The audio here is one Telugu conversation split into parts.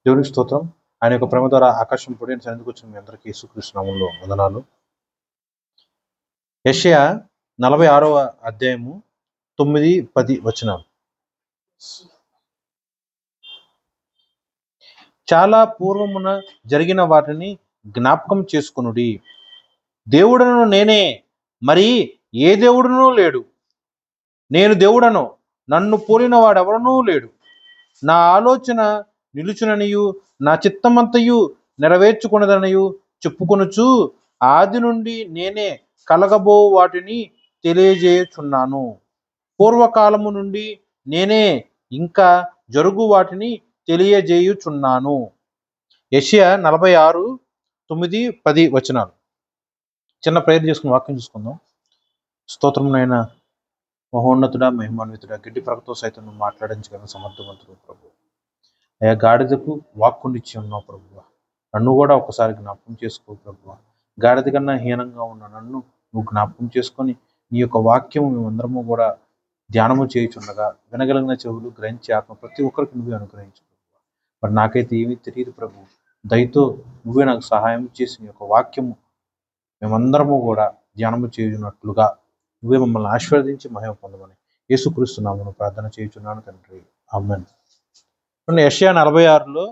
దేవునికి స్తోత్రం. ఆయన యొక్క ప్రేమ ద్వారా ఆకాశం పొడి సన్నిధికి వచ్చిన మీ అందరికీ యేసుక్రీస్తు నామములో వందనాలు. యెషయా 46వ అధ్యాయము 9, 10 వచనాలు. చాలా పూర్వమున జరిగిన వాటిని జ్ఞాపకం చేసుకొనుడి. దేవుడను నేనే, మరి ఏ దేవుడునూ లేడు. నేను దేవుడను, నన్ను పోలిన వాడెవడనూ లేడు. నా ఆలోచన నిలుచుననియు నా చిత్తమంతయు నెరవేర్చుకున్నదనియు చెప్పుకొనుచు ఆది నుండి నేనే కలగబో వాటిని తెలియజేయుచున్నాను. పూర్వకాలము నుండి నేనే ఇంకా జరుగు వాటిని తెలియజేయుచున్నాను. యెషయా 46, 9, 10 వచనాలు. చిన్న ప్రేయర్ చేసుకుని వాక్యం చూసుకుందాం. స్తోత్రమునైన మహోన్నతుడా, మహిమాన్వితుడా, గడ్డి ప్రకతో సైతం నువ్వు మాట్లాడించగల సమర్థవంతుడు ప్రభు. అయ్యా, గాడిదకు వాక్కుండిచ్చి ఉన్నావు ప్రభు. నన్ను కూడా ఒకసారి జ్ఞాపకం చేసుకో ప్రభు. గాడిద కన్నా హీనంగా ఉన్న నన్ను నువ్వు జ్ఞాపకం చేసుకొని నీ యొక్క వాక్యము మేమందరము కూడా ధ్యానము చేయుచుండగా వినగలిగిన చెవులు గ్రహించే ఆత్మ ప్రతి ఒక్కరికి నువ్వే అనుగ్రహించు ప్రభు. మరి నాకైతే ఏమీ తెలియదు ప్రభు. దయతో నువ్వే నాకు సహాయం చేసి నీ యొక్క వాక్యము మేమందరము కూడా ధ్యానము చేయునట్లుగా నువ్వే మమ్మల్ని ఆశీర్వదించి మహిమ పొందమని యేసుక్రీస్తు నామమున ప్రార్థన చేయుచున్నాను తండ్రి, ఆమేన్. యెషయా 46లో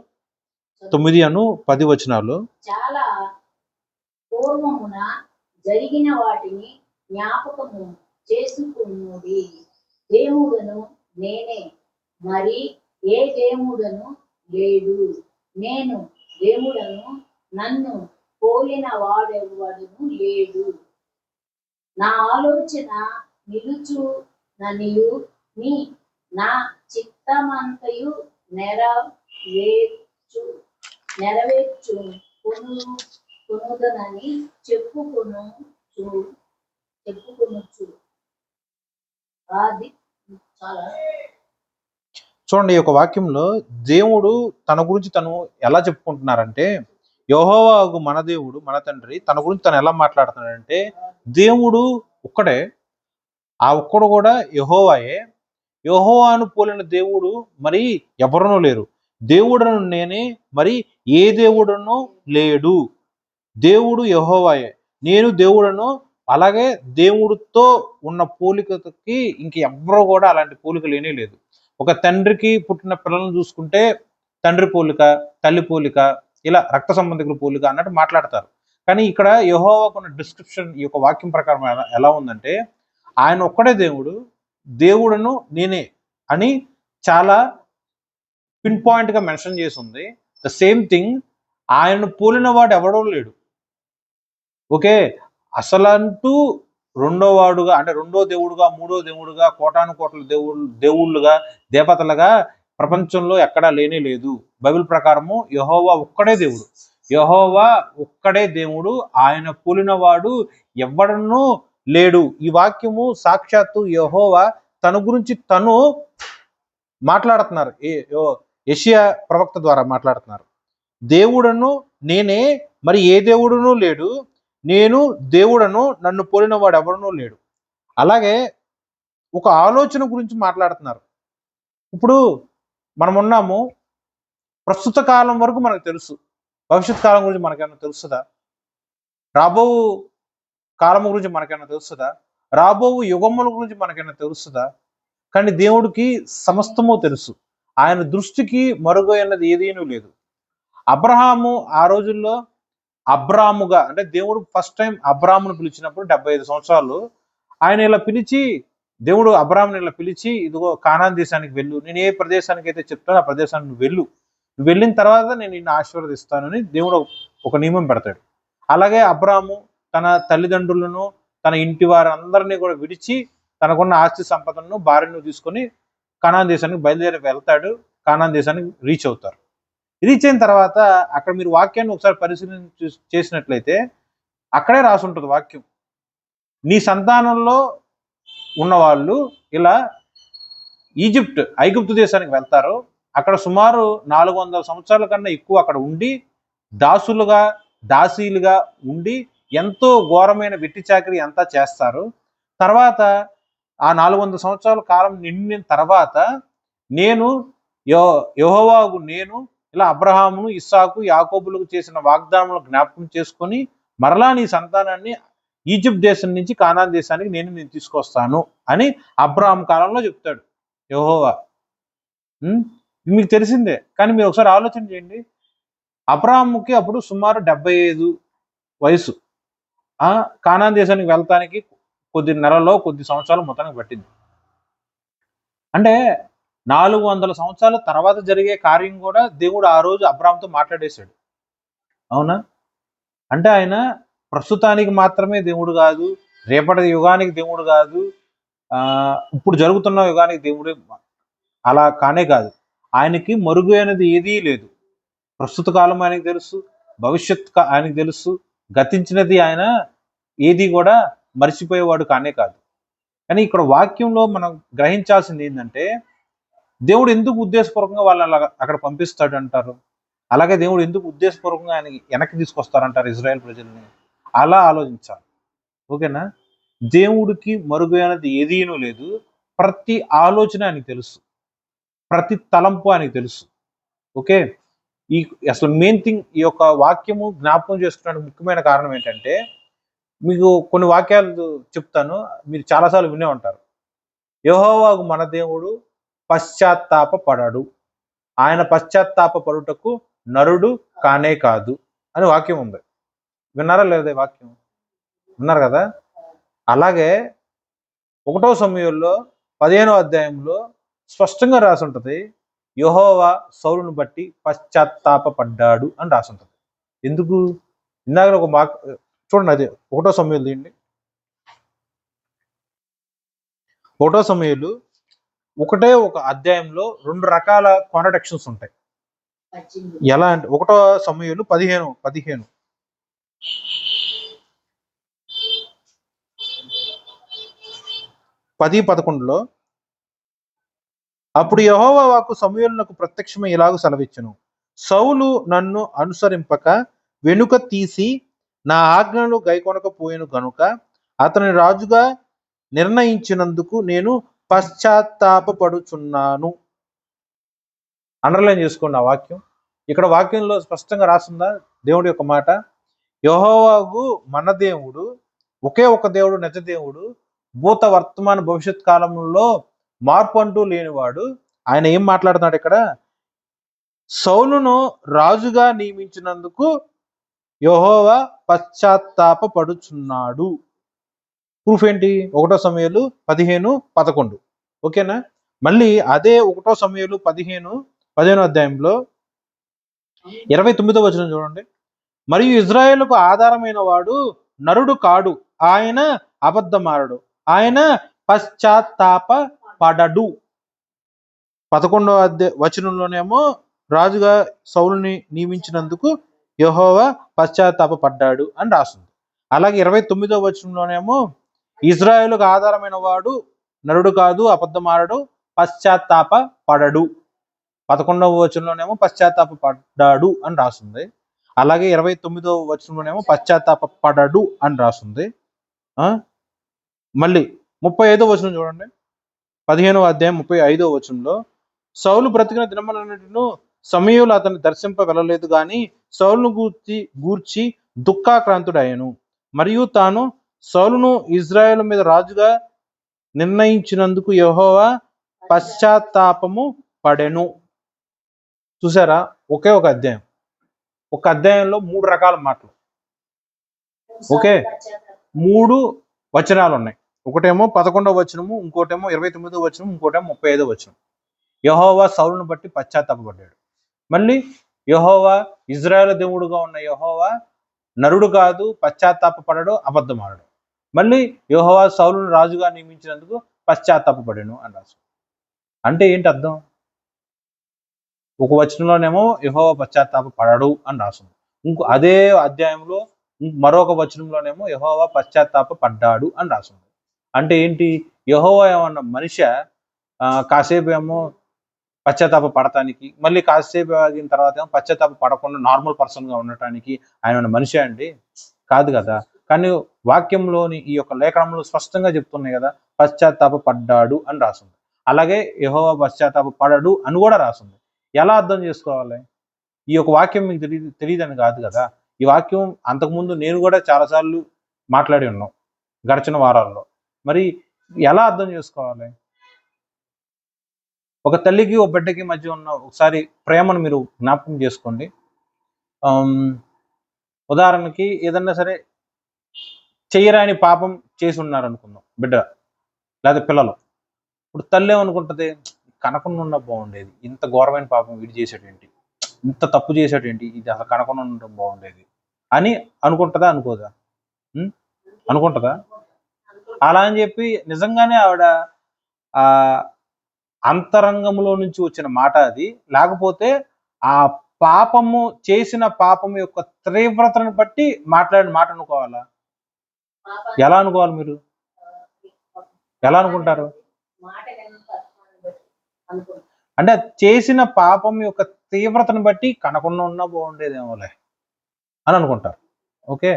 9, 10 వచనాలు. చాలా పూర్వమున జరిగిన వాటిని జ్ఞాపకము చేసుకున్నది. దేవుడను నేనే, మరి ఏ దేవుడను లేడు. నేను దేవుడను, నన్ను పోలిన వాడెవడను లేడు. నా ఆలోచన నిలుచుననియు నా చిత్తమంతయు నెరవేర్చు కొనుదనని చెప్పుకొనొచ్చు. అది చాలా. చూడండి, ఈ యొక్క వాక్యంలో దేవుడు తన గురించి తను ఎలా చెప్పుకుంటున్నారంటే, యెహోవాకు మన దేవుడు మన తండ్రి తన గురించి తను ఎలా మాట్లాడుతున్నాడంటే, దేవుడు ఒక్కడే, ఆ ఒక్కడు కూడా యెహోవాయే. యెహోవాను పోలిన దేవుడు మరి ఎవరునూ లేరు. దేవుడను నేనే, మరి ఏ దేవుడునూ లేడు. దేవుడు యెహోవాయే, నేను దేవుడను. అలాగే దేవుడితో ఉన్న పోలికకి ఇంకెవ్వరూ కూడా అలాంటి పోలిక లేనే లేదు. ఒక తండ్రికి పుట్టిన పిల్లలను చూసుకుంటే తండ్రి పోలిక, తల్లి పోలిక, ఇలా రక్త సంబంధికుల పోలిక అన్నట్టు మాట్లాడతారు. కానీ ఇక్కడ యెహోవాకు ఉన్న డిస్క్రిప్షన్ ఈ యొక్క వాక్యం ప్రకారం ఎలా ఉందంటే, ఆయన ఒక్కడే దేవుడు, దేవుడను నేనే అని చాలా పిన్ పాయింట్గా మెన్షన్ చేసి ఉంది. ద సేమ్ థింగ్, ఆయనను పోలిన వాడు ఎవడో లేడు. ఓకే, అసలంటూ రెండో వాడుగా, అంటే రెండో దేవుడుగా, మూడో దేవుడుగా, కోటాను కోట్ల దేవుళ్ళుగా, దేవతలుగా ప్రపంచంలో ఎక్కడా లేనే లేదు. బైబిల్ ప్రకారము యెహోవా ఒక్కడే దేవుడు. యెహోవా ఒక్కడే దేవుడు, ఆయన పోలినవాడు ఎవడనూ లేడు. ఈ వాక్యము సాక్షాత్తు యెహోవా తన గురించి తను మాట్లాడుతున్నారు. యెషయా ప్రవక్త ద్వారా మాట్లాడుతున్నారు. దేవుడను నేనే, మరి ఏ దేవుడునూ లేడు. నేను దేవుడను, నన్ను పోలిన వాడు ఎవడనూ లేడు. అలాగే ఒక ఆలోచన గురించి మాట్లాడుతున్నారు. ఇప్పుడు మనం ఉన్నాము, ప్రస్తుత కాలం వరకు మనకు తెలుసు. భవిష్యత్ కాలం గురించి మనకేమైనా తెలుస్తుందా? రాబో కాలం గురించి మనకేమైనా తెలుస్తుందా? రాబో యుగముల గురించి మనకేమైనా తెలుస్తుందా? కానీ దేవుడికి సమస్తము తెలుసు. ఆయన దృష్టికి మరుగైనది ఏదీనూ లేదు. అబ్రహాము ఆ రోజుల్లో అబ్రాముగా, అంటే దేవుడు ఫస్ట్ టైం అబ్రామును పిలిచినప్పుడు 75 సంవత్సరాలు ఆయన ఇలా పిలిచి, దేవుడు అబ్రాముని ఇలా పిలిచి, ఇదిగో కానాన్ దేశానికి వెళ్ళు, నేను ఏ ప్రదేశానికి అయితే చెప్తానో ఆ ప్రదేశానికి నువ్వు వెళ్ళు, నువ్వు వెళ్ళిన తర్వాత నేను నిన్ను ఆశీర్వదిస్తానని దేవుడు ఒక నియమం పెడతాడు. అలాగే అబ్రాము తన తల్లిదండ్రులను, తన ఇంటి వారందరినీ కూడా విడిచి, తనకున్న ఆస్తి సంపదను, భార్యను తీసుకొని కానాన్ దేశానికి బయలుదేరి వెళ్తాడు. కానాన్ దేశానికి రీచ్ అవుతారు. రీచ్ అయిన తర్వాత అక్కడ మీరు వాక్యాన్ని ఒకసారి పరిశీలన చేసినట్లయితే అక్కడే రాసి ఉంటుంది వాక్యం, నీ సంతానంలో ఉన్నవాళ్ళు ఇలా ఐగుప్తు దేశానికి వెళ్తారు. అక్కడ సుమారు 400 సంవత్సరాల కన్నా ఎక్కువ అక్కడ ఉండి దాసీలుగా ఉండి ఎంతో ఘోరమైన వెట్టి చాకిరీ అంతా చేస్తారు. తర్వాత ఆ 400 సంవత్సరాల కాలం నిండిన తర్వాత నేను యెహోవాకు నేను ఇలా అబ్రహామును, ఇస్సాకు, యాకోబులకు చేసిన వాగ్దానములు జ్ఞాపకం చేసుకొని మరలా నీ సంతానాన్ని ఈజిప్ట్ దేశం నుంచి కానాన్ దేశానికి నేను తీసుకొస్తాను అని అబ్రహాం కాలంలో చెప్తాడు యెహోవా. ఇది మీకు తెలిసిందే. కానీ మీరు ఒకసారి ఆలోచన చేయండి. అబ్రహాముకి అప్పుడు సుమారు 75 వయసు. కానాన్ దేశానికి వెళ్తానికి కొద్ది నెలలో, కొద్ది సంవత్సరాలు మొత్తానికి పట్టింది. అంటే 400 సంవత్సరాల తర్వాత జరిగే కార్యం కూడా దేవుడు ఆ రోజు అబ్రహాంతో మాట్లాడేశాడు. అవునా? అంటే ఆయన ప్రస్తుతానికి మాత్రమే దేవుడు కాదు, రేపటి యుగానికి దేవుడు కాదు, ఇప్పుడు జరుగుతున్న యుగానికి దేవుడు అలా కానే కాదు. ఆయనకి మరుగు అనేది ఏదీ లేదు. ప్రస్తుత కాలం ఆయనకు తెలుసు, భవిష్యత్ ఆయనకు తెలుసు, గతించినది ఆయన ఏది కూడా మర్చిపోయేవాడు కానే కాదు. కానీ ఇక్కడ వాక్యంలో మనం గ్రహించాల్సింది ఏంటంటే, దేవుడు ఎందుకు ఉద్దేశపూర్వకంగా వాళ్ళని అక్కడ పంపిస్తాడు అంటారు? అలాగే దేవుడు ఎందుకు ఉద్దేశపూర్వకంగా ఆయన వెనక్కి తీసుకొస్తారంటారు ఇజ్రాయెల్ ప్రజల్ని? అలా ఆలోచించాలి. ఓకేనా? దేవుడికి మరుగు అనేది ఏదీనూ లేదు. ప్రతి ఆలోచన ఆయనకు తెలుసు, ప్రతి తలంపు ఆయనకు తెలుసు. ఓకే, అసలు మెయిన్ థింగ్ ఈ యొక్క వాక్యము జ్ఞాపకం చేసుకోవడానికి ముఖ్యమైన కారణం ఏంటంటే, మీకు కొన్ని వాక్యాలు చెప్తాను, మీరు చాలాసార్లు వినే ఉంటారు. యెహోవాకు మన దేవుడు పశ్చాత్తాప పడడు, ఆయన పశ్చాత్తాప పడుటకు నరుడు కానే కాదు అని వాక్యం ఉంది. విన్నారా లేదా వాక్యం? విన్నారు కదా? అలాగే 1వ సమూయేలులో 15వ అధ్యాయంలో స్పష్టంగా రాసి ఉంటుంది, యెహోవా సౌలును బట్టి పశ్చాత్తాప పడ్డాడు అని రాసి ఉంటుంది. ఎందుకు? ఇందాక ఒక చూడండి, అదే 1వ సమూయేలు తీయండి. 1వ సమూయేలు ఒకటే ఒక అధ్యాయంలో 2 రకాల కాంట్రడిక్షన్స్ ఉంటాయి. ఎలా అంటే 1వ సమూయేలు 15 10-11లో అప్పుడు యెహోవా వాక్కు సమూయేలునకు ప్రత్యక్షమై ఇలాగు సెలవిచ్చెను, సౌలు నన్ను అనుసరింపక వెనుక తీసి నా ఆజ్ఞలు గైకొనకపోయెను గనుక అతని రాజుగా నిర్ణయించినందుకు నేను పశ్చాత్తాపపడుచున్నాను. అండర్లైన్ చేసుకోండి ఆ వాక్యం. ఇక్కడ వాక్యంలో స్పష్టంగా రాస్తుందా దేవుడి యొక్క మాట? యెహోవాకు మన దేవుడు ఒకే ఒక దేవుడు, నిజ దేవుడు, భూత వర్తమాన భవిష్యత్ కాలంలో మార్పు అంటూ లేనివాడు. ఆయన ఏం మాట్లాడుతున్నాడు ఇక్కడ? సౌలును రాజుగా నియమించినందుకు యెహోవా పశ్చాత్తాప పడుచున్నాడు. ప్రూఫ్ ఏంటి? 1వ సమూయేలు 15-11. ఓకేనా? మళ్ళీ అదే 1వ సమూయేలు 15వ అధ్యాయంలో 29వ వచనం చూడండి. మరియు ఇజ్రాయేలుకు ఆధారమైన వాడు నరుడు కాడు, ఆయన అబద్ధమారడు, ఆయన పశ్చాత్తాప పడడు. 11వ వచనంలోనేమో రాజుగా సౌలుని నియమించినందుకు యెహోవా పశ్చాత్తాప పడ్డాడు అని రాస్తుంది. అలాగే 29వ వచనంలోనేమో ఇజ్రాయేలుకు ఆధారమైన వాడు నరుడు కాదు, అబద్ధమారడు, పశ్చాత్తాప పడడు. 11వ వచనంలోనేమో పశ్చాత్తాప పడ్డాడు అని రాస్తుంది. అలాగే 29వ వచనంలోనేమో పశ్చాత్తాప పడడు అని రాస్తుంది. మళ్ళీ 35వ వచనం చూడండి. 15వ అధ్యాయం 35వ వచనంలో సౌలు బ్రతికిన దినములన్నిటిను సమూయేలు అతన్ని దర్శింప వెళ్ళలేదు గాని సౌలును గూర్చి దుఃఖాక్రాంతుడయ్యను. మరియు తాను సౌలును ఇజ్రాయేలు మీద రాజుగా నిర్ణయించినందుకు యెహోవా పశ్చాత్తాపము పడెను. చూసారా? ఒకే ఒక అధ్యాయం, ఒక అధ్యాయంలో 3 రకాల మాటలు. ఓకే, 3 వచనాలు ఉన్నాయి. ఒకటేమో 11వ వచనము, ఇంకోటేమో 29వ వచనం, ఇంకోటేమో 35వ వచనం. యెహోవా సౌలును బట్టి పశ్చాత్తాపపడ్డాడు. మళ్ళీ యెహోవా ఇజ్రాయేలు దేవుడుగా ఉన్న యెహోవా నరుడు కాదు, పశ్చాత్తాపపడడు, అబద్ధమాడడు. మళ్ళీ యెహోవా సౌలును రాజుగా నియమించినందుకు పశ్చాత్తాపపడెను అని రాసు. అంటే ఏంటి అర్థం? ఒక వచనంలోనేమో యెహోవా పశ్చాత్తాప పడడు అని రాస్తుంది. అదే అధ్యాయంలో మరొక వచనంలోనేమో యెహోవా పశ్చాత్తాప పడ్డాడు అని రాస్తుంది. అంటే ఏంటి? యెహోవా ఏమన్నా మనిషి కాసేపు ఏమో పశ్చాత్తాప పడటానికి, మళ్ళీ కాసేపు ఆగిన తర్వాత ఏమో పశ్చాత్తాప పడకుండా నార్మల్ పర్సన్గా ఉండటానికి ఆయన మనిషి అండి? కాదు కదా. కానీ వాక్యంలోని ఈ యొక్క లేఖనంలో స్పష్టంగా చెప్తున్నాయి కదా, పశ్చాత్తాప పడ్డాడు అని రాస్తుంది. అలాగే యెహోవా పశ్చాత్తాప పడడు అని కూడా రాస్తుంది. ఎలా అర్థం చేసుకోవాలి? ఈ యొక్క వాక్యం మీకు తెలియదని కాదు కదా. ఈ వాక్యం అంతకుముందు నేను కూడా చాలాసార్లు మాట్లాడి ఉన్నాం గడిచిన వారాల్లో. మరి ఎలా అర్థం చేసుకోవాలి? ఒక తల్లికి ఒక బిడ్డకి మధ్య ఉన్న ఒకసారి ప్రేమను మీరు జ్ఞాపకం చేసుకోండి. ఉదాహరణకి ఏదన్నా సరే చెయ్యరాని పాపం చేసి ఉన్నారు అనుకుందాం బిడ్డ లేదా పిల్లలు. ఇప్పుడు తల్లి ఏమనుకుంటుంది, కనకుండా ఉన్న బాగుండేది, ఇంత ఘోరమైన పాపం వీడు చేసేటేంటి, ఇంత తప్పు చేసేటేంటి, ఇది అసలు కనకుండా ఉండడం బాగుండేది అని అనుకుంటుందా అనుకోదా? అనుకుంటుందా? అలా అని చెప్పి నిజంగానే ఆవిడ ఆ అంతరంగంలో నుంచి వచ్చిన మాట అది, లేకపోతే ఆ పాపము చేసిన పాపము యొక్క తీవ్రతను బట్టి మాట్లాడిన మాట అనుకోవాలా? ఎలా అనుకోవాలి? మీరు ఎలా అనుకుంటారు? అంటే చేసిన పాపం యొక్క తీవ్రతను బట్టి కనకుండా ఉన్నా బాగుండేదేమోలే అని అనుకుంటారు. ఓకే,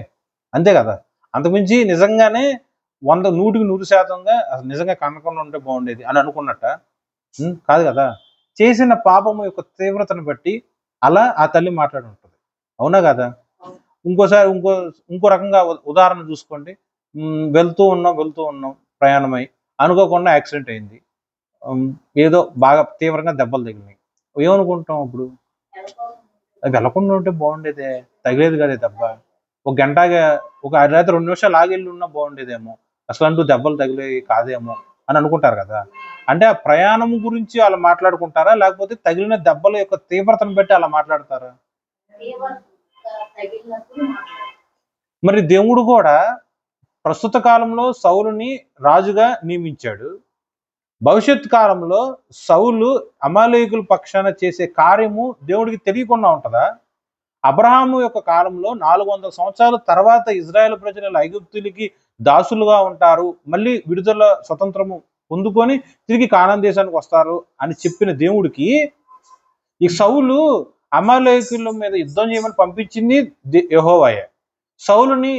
అంతే కదా. అంతకుమించి నిజంగానే 100కి 100% అసలు నిజంగా కనకుండా ఉంటే బాగుండేది అని అనుకున్నట్ట కాదు కదా. చేసిన పాపము యొక్క తీవ్రతను బట్టి అలా ఆ తల్లి మాట్లాడి ఉంటుంది. అవునా కదా? ఇంకోసారి ఇంకో రకంగా ఉదాహరణ చూసుకోండి. వెళ్తూ ఉన్నాం ప్రయాణమై అనుకోకుండా యాక్సిడెంట్ అయింది. ఏదో బాగా తీవ్రంగా దెబ్బలు తగిలినాయి. ఏమనుకుంటాం అప్పుడు? అది వెళ్ళకుండా ఉంటే బాగుండేదే, తగిలేదు కదా దెబ్బ, ఒక గంటగా ఒక 2 నిమిషాలు ఆగెళ్ళి ఉన్నా బాగుండేదేమో, అసలు అంటూ దెబ్బలు తగిలేవి కాదేమో అని అనుకుంటారు కదా. అంటే ఆ ప్రయాణం గురించి అలా మాట్లాడుకుంటారా, లేకపోతే తగిలిన దెబ్బల యొక్క తీవ్రతను బట్టి అలా మాట్లాడతారా? మరి దేవుడు కూడా ప్రస్తుత కాలంలో సౌలుని రాజుగా నియమించాడు. భవిష్యత్ కాలంలో సౌలు అమాలేకుల పక్షాన చేసే కార్యము దేవుడికి తెలియకుండా ఉంటుందా? అబ్రహాము యొక్క కాలంలో 400 సంవత్సరాల తర్వాత ఇజ్రాయెల్ ప్రజలు ఐగుప్తులకి దాసులుగా ఉంటారు, మళ్ళీ విడుదల స్వతంత్రము పొందుకొని తిరిగి కానాన్ దేశానికి వస్తారు అని చెప్పిన దేవుడికి ఈ సౌలు అమాలేకుల మీద యుద్ధం చేయమని పంపించింది యెహోవాయే. సౌలుని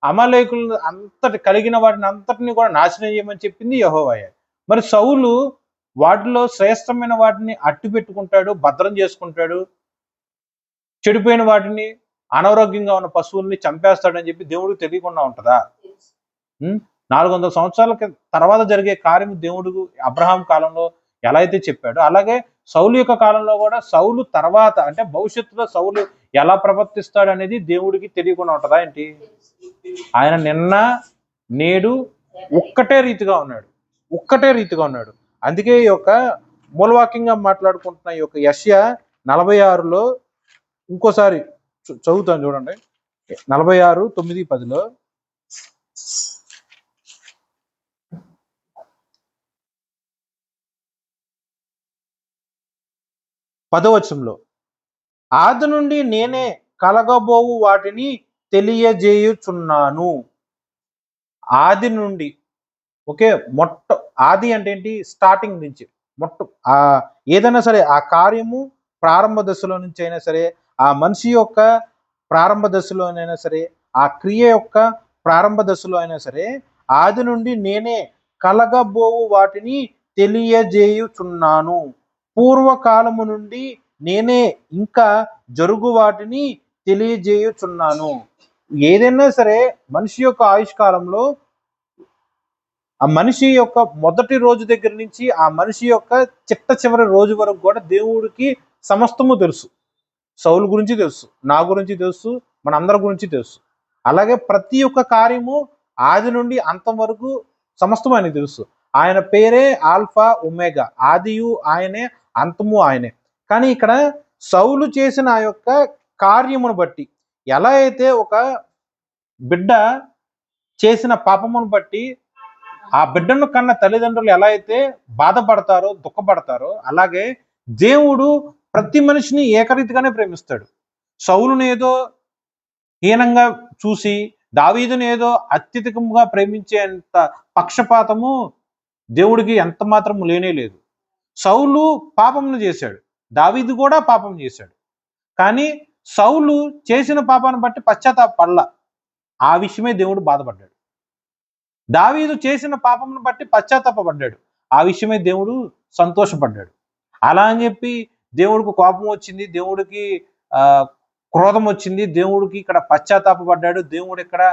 అమాలేకులు అంతటి కలిగిన వాటిని అంతటిని కూడా నాశనం చేయమని చెప్పింది యెహోవాయే. మరి సౌలు వాటిలో శ్రేష్టమైన వాటిని అట్టు పెట్టుకుంటాడు, భద్రం చేసుకుంటాడు, చెడిపోయిన వాటిని, అనారోగ్యంగా ఉన్న పశువుల్ని చంపేస్తాడని చెప్పి దేవుడికి తెలియకుండా ఉంటుందా? 400 సంవత్సరాల తర్వాత జరిగే కార్యం దేవుడు అబ్రహాం కాలంలో ఎలా అయితే చెప్పాడో, అలాగే సౌలు యొక్క కాలంలో కూడా సౌలు తర్వాత అంటే భవిష్యత్తులో సౌలు ఎలా ప్రవర్తిస్తాడు అనేది దేవుడికి తెలియకుండా ఉంటుందా ఏంటి? ఆయన నిన్న నేడు ఒక్కటే రీతిగా ఉన్నాడు. అందుకే ఈ యొక్క మూలవాక్యంగా మాట్లాడుకుంటున్న ఈ యొక్క యెషయా 46లో ఇంకోసారి చదువుతాను చూడండి. 46:9-10లో పదవచనంలో, ఆది నుండి నేనే కలగబోవు వాటిని తెలియజేయుచున్నాను. ఆది నుండి, ఓకే, ఆది అంటే ఏంటి? స్టార్టింగ్ నుంచి ఏదైనా సరే ఆ కార్యము ప్రారంభ దశలో నుంచి అయినా సరే, ఆ మనిషి యొక్క ప్రారంభ దశలోనైనా సరే, ఆ క్రియ యొక్క ప్రారంభ దశలో అయినా సరే, ఆది నుండి నేనే కలగబోవు వాటిని తెలియజేయుచున్నాను. పూర్వకాలము నుండి నేనే ఇంకా జరుగు వాటిని తెలియజేయుచున్నాను. ఏదైనా సరే మనిషి యొక్క ఆయుష్కాలంలో ఆ మనిషి యొక్క మొదటి రోజు దగ్గర నుంచి ఆ మనిషి యొక్క చిట్ట చివరి రోజు వరకు కూడా దేవుడికి సమస్తము తెలుసు. సౌలు గురించి తెలుసు, నా గురించి తెలుసు, మనందరి గురించి తెలుసు. అలాగే ప్రతి ఒక్క కార్యము ఆది నుండి అంతం వరకు సమస్తము ఆయనకు తెలుసు. ఆయన పేరే ఆల్ఫా ఒమేగా, ఆదియు ఆయనే, అంతము ఆయనే. కానీ ఇక్కడ సౌలు చేసిన ఆ యొక్క కార్యమును బట్టి, ఎలా అయితే ఒక బిడ్డ చేసిన పాపమును బట్టి ఆ బిడ్డను కన్న తల్లిదండ్రులు ఎలా అయితే బాధపడతారో, దుఃఖపడతారో, అలాగే దేవుడు ప్రతి మనిషిని ఏకరీతిగానే ప్రేమిస్తాడు. సౌలుని ఏదో హీనంగా చూసి దావీదుని ఏదో అత్యధికంగా ప్రేమించేంత పక్షపాతము దేవుడికి ఎంత మాత్రం లేనే లేదు. సౌలు పాపమును చేశాడు, దావీదు కూడా పాపం చేశాడు. కానీ సౌలు చేసిన పాపాన్ని బట్టి పశ్చాత్తాపడలా, ఆ విషయమే దేవుడు బాధపడ్డాడు. దావీదు చేసిన పాపమును బట్టి పశ్చాత్తాపడ్డాడు, ఆ విషయమే దేవుడు సంతోషపడ్డాడు. అలా అని చెప్పి దేవుడికి కోపం వచ్చింది, దేవుడికి క్రోధం వచ్చింది, దేవుడికి ఇక్కడ పశ్చాత్తాపపడ్డాడు, దేవుడు ఇక్కడ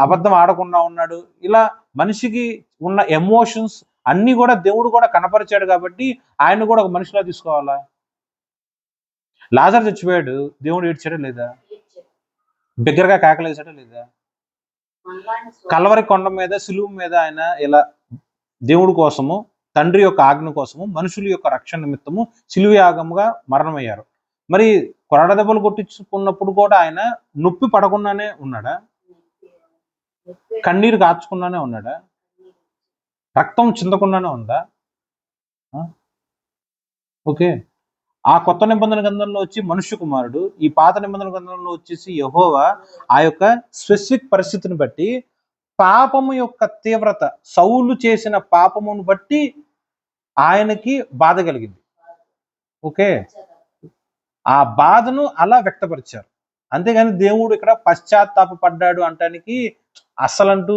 అబద్ధం ఆడకుండా ఉన్నాడు. ఇలా మనిషికి ఉన్న ఎమోషన్స్ అన్ని కూడా దేవుడు కూడా కనపరిచాడు కాబట్టి ఆయన కూడా ఒక మనిషిలా తీసుకోవాలా? లాజర్ చచ్చిపోయాడు, దేవుడు ఏడ్చాడా లేదా? బిగ్గరగా కేకలేసాడా లేదా? కల్వరి కొండ మీద సిలువ మీద ఆయన ఇలా దేవుడి కోసము, తండ్రి యొక్క ఆజ్ఞ కోసము, మనుషుల యొక్క రక్షణ నిమిత్తము సిలువ యాగముగా మరణమయ్యారు. మరి కొరడ దెబ్బలు కొట్టించుకున్నప్పుడు కూడా ఆయన నొప్పి పడకుండానే ఉన్నాడా? కన్నీరు కార్చుకుండానే ఉన్నాడా? రక్తం చిందకుండానే ఉందా? ఓకే, ఆ కొత్త నిబంధన గ్రంథంలో వచ్చి మనుష్య కుమారుడు, ఈ పాత నిబంధన గ్రంథంలో వచ్చేసి యెహోవా ఆ యొక్క స్పెసిఫిక్ పరిస్థితిని బట్టి పాపము యొక్క తీవ్రత, సౌలు చేసిన పాపమును బట్టి ఆయనకి బాధ కలిగింది. ఓకే, ఆ బాధను అలా వ్యక్తపరిచారు. అంతేగాని దేవుడు ఇక్కడ పశ్చాత్తాపడ్డాడు అంటానికి అస్సలంటూ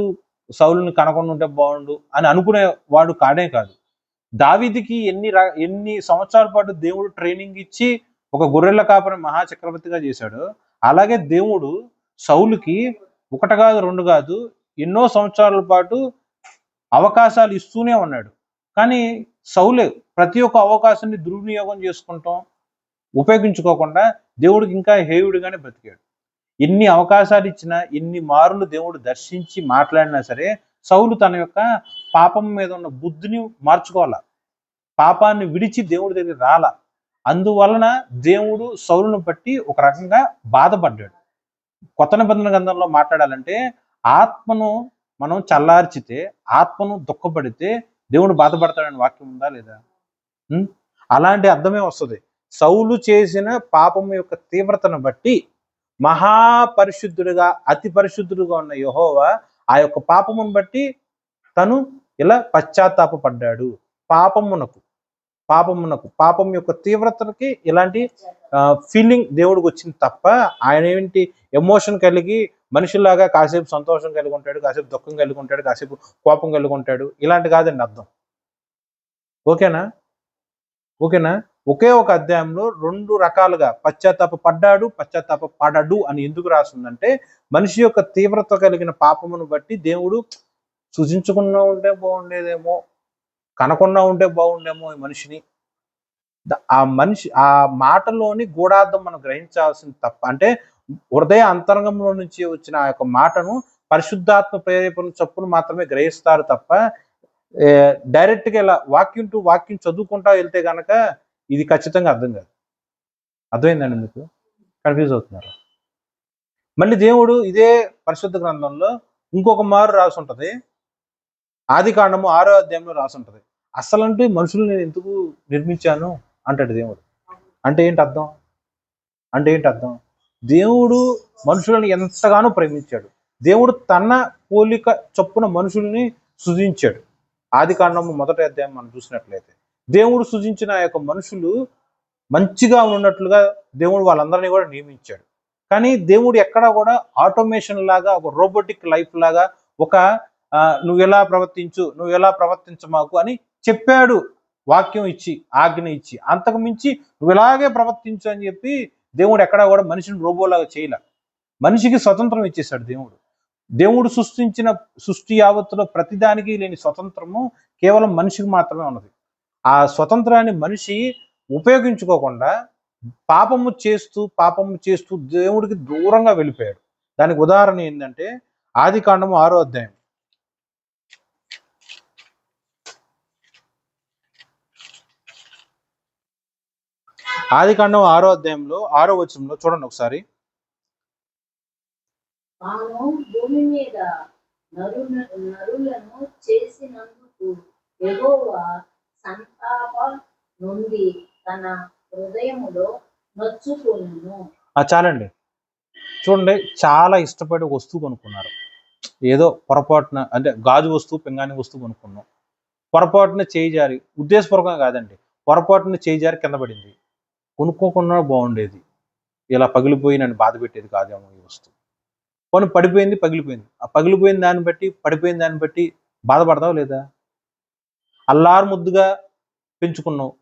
సౌలుని కనకుండా ఉంటే బాగుండు అని అనుకునే వాడు కాడే కాదు. దావీదుకి ఎన్ని సంవత్సరాల పాటు దేవుడు ట్రైనింగ్ ఇచ్చి ఒక గొర్రెల కాపరి మహాచక్రవర్తిగా చేశాడు, అలాగే దేవుడు సౌలుకి ఒకటి కాదు రెండు కాదు ఎన్నో సంవత్సరాల పాటు అవకాశాలు ఇస్తూనే ఉన్నాడు. కానీ సౌలే ప్రతి ఒక్క అవకాశాన్ని దుర్వినియోగం చేసుకుంటాం, ఉపయోగించుకోకుండా దేవుడికి ఇంకా హేయుడిగానే బ్రతికాడు. ఎన్ని అవకాశాలు ఇచ్చినా, ఎన్ని మారులు దేవుడు దర్శించి మాట్లాడినా సరే సౌలు తన యొక్క పాపం మీద ఉన్న బుద్ధిని మార్చుకోవాల, పాపాన్ని విడిచి దేవుడి దగ్గర రాల. అందువలన దేవుడు సౌలును బట్టి ఒక రకంగా బాధపడ్డాడు. కొత్త నిబంధన గ్రంథంలో మాట్లాడాలంటే ఆత్మను మనం చల్లార్చితే, ఆత్మను దుఃఖపడితే దేవుడు బాధపడతాడని వాక్యం ఉందా లేదా? అలాంటి అర్థమే వస్తుంది. సౌలు చేసిన పాపం యొక్క తీవ్రతను బట్టి మహాపరిశుద్ధుడిగా, అతి పరిశుద్ధుడిగా ఉన్న యెహోవా ఆ యొక్క పాపమును బట్టి తను ఇలా పశ్చాత్తాపడ్డాడు. పాపం యొక్క తీవ్రతకి ఇలాంటి ఫీలింగ్ దేవుడికి వచ్చింది తప్ప ఆయన ఏంటి ఎమోషన్ కలిగి మనిషిలాగా కాసేపు సంతోషం కలిగి ఉంటాడు, కాసేపు దుఃఖం కలిగి ఉంటాడు, కాసేపు కోపం కలిగి ఉంటాడు, ఇలాంటి కాదండి అర్థం. ఓకేనా? ఒకే ఒక అధ్యాయంలో రెండు రకాలుగా పశ్చాత్తాపడ్డాడు, పశ్చాత్తాపడడు అని ఎందుకు రాస్తుందంటే మనిషి యొక్క తీవ్రత కలిగిన పాపమును బట్టి దేవుడు సూచించకుండా ఉంటే బాగుండేదేమో, కనకుండా ఉంటే బాగుండేమో ఈ మనిషిని. ఆ మాటలోని గూఢార్థం మనం గ్రహించాల్సింది తప్ప, అంటే హృదయ అంతరంగంలో నుంచి వచ్చిన ఆ యొక్క మాటను పరిశుద్ధాత్మ ప్రేరేపణ చొప్పున మాత్రమే గ్రహిస్తారు తప్ప డైరెక్ట్గా ఇలా వాక్యం టు వాక్యం చదువుకుంటా వెళ్తే కనుక ఇది ఖచ్చితంగా అర్థం కాదు. అర్థమైందండి మీకు? కన్ఫ్యూజ్ అవుతున్నారు. మళ్ళీ దేవుడు ఇదే పరిశుద్ధ గ్రంథంలో ఇంకొక మారు రాసి ఉంటుంది, ఆదికాండము 6వ అధ్యాయంలో రాసి ఉంటుంది. అసలంటే మనుషులు నేను ఎందుకు నిర్మించాను అంటాడు దేవుడు. అంటే ఏంటి అర్థం? దేవుడు మనుషులను ఎంతగానో ప్రేమించాడు. దేవుడు తన పోలిక చొప్పున మనుషుల్ని సృజించాడు. ఆదికాండము 1వ అధ్యాయం మనం చూసినట్లయితే దేవుడు సృజించిన ఆ యొక్క మనుషులు మంచిగా ఉన్నట్లుగా దేవుడు వాళ్ళందరినీ కూడా నియమించాడు. కానీ దేవుడు ఎక్కడా కూడా ఆటోమేషన్ లాగా, ఒక రోబోటిక్ లైఫ్ లాగా, ఒక నువ్వు ఎలా ప్రవర్తించమాకు అని చెప్పాడు వాక్యం ఇచ్చి, ఆజ్ఞ ఇచ్చి. అంతకు మించి నువ్వు ఇలాగే ప్రవర్తించు అని చెప్పి దేవుడు ఎక్కడా కూడా మనిషిని రోబోలాగా చేయలే. మనిషికి స్వతంత్రం ఇచ్చేశాడు దేవుడు. దేవుడు సృష్టించిన సృష్టి యావత్తులో ప్రతిదానికి లేని స్వతంత్రము కేవలం మనిషికి మాత్రమే ఉన్నది. ఆ స్వతంత్రాన్ని మనిషి ఉపయోగించుకోకుండా పాపము చేస్తూ దేవుడికి దూరంగా వెళ్ళిపోయాడు. దానికి ఉదాహరణ ఏంటంటే ఆదికాండము 6వ అధ్యాయం. ఆదికాండం 6వ అధ్యాయంలో 6వ వచనంలో చూడండి ఒకసారి. తాను భూమి మీద నరులను చేసినందుకు యెహోవా సంతాప నుండి తన హృదయములో నొచ్చుకొనెను. చాలండి. చూడండి, చాలా ఇష్టపడి వస్తువు కొనుక్కున్నారు. ఏదో పొరపాటున, అంటే గాజు వస్తువు, పింగాణి వస్తువు కొనుక్కున్నాం. పొరపాటున చేయి జారి, ఉద్దేశపూర్వకంగా కాదండి, పొరపాటున చేయి జారి కింద పడింది. కొనుక్కోకుండా బాగుండేది, ఇలా పగిలిపోయి నన్ను బాధ పెట్టేది కాదేమో ఈ వస్తువు. కొన్ని పగిలిపోయింది. ఆ పగిలిపోయిన దాన్ని బట్టి, పడిపోయిన దాన్ని బట్టి బాధపడతావు లేదా? అల్లారు ముద్దుగా పెంచుకున్నావు.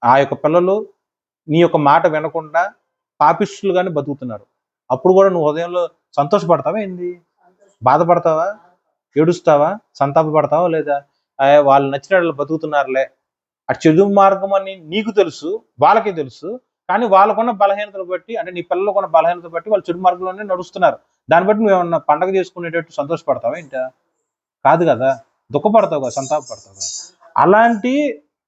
ఆ యొక్క పిల్లలు నీ యొక్క మాట వినకుండా పాపిష్టులుగానే బతుకుతున్నారు. అప్పుడు కూడా నువ్వు హృదయంలో సంతోషపడతావా ఏంది? బాధపడతావా? ఏడుస్తావా? సంతాపపడతావా లేదా? వాళ్ళు నచ్చిన వాళ్ళు బతుకుతున్నారులే, ఆ చెడు మార్గం అని నీకు తెలుసు, వాళ్ళకి తెలుసు. కానీ వాళ్ళకున్న బలహీనతలు బట్టి, అంటే నీ పిల్లలకున్న బలహీనతలు బట్టి వాళ్ళు చెడు మార్గంలోనే నడుస్తున్నారు. దాన్ని బట్టి నువ్వేమన్నా పండగ చేసుకునేటట్టు సంతోషపడతావా ఏంటా? కాదు కదా. దుఃఖపడతావు కదా, సంతాపపడతావు కదా. అలాంటి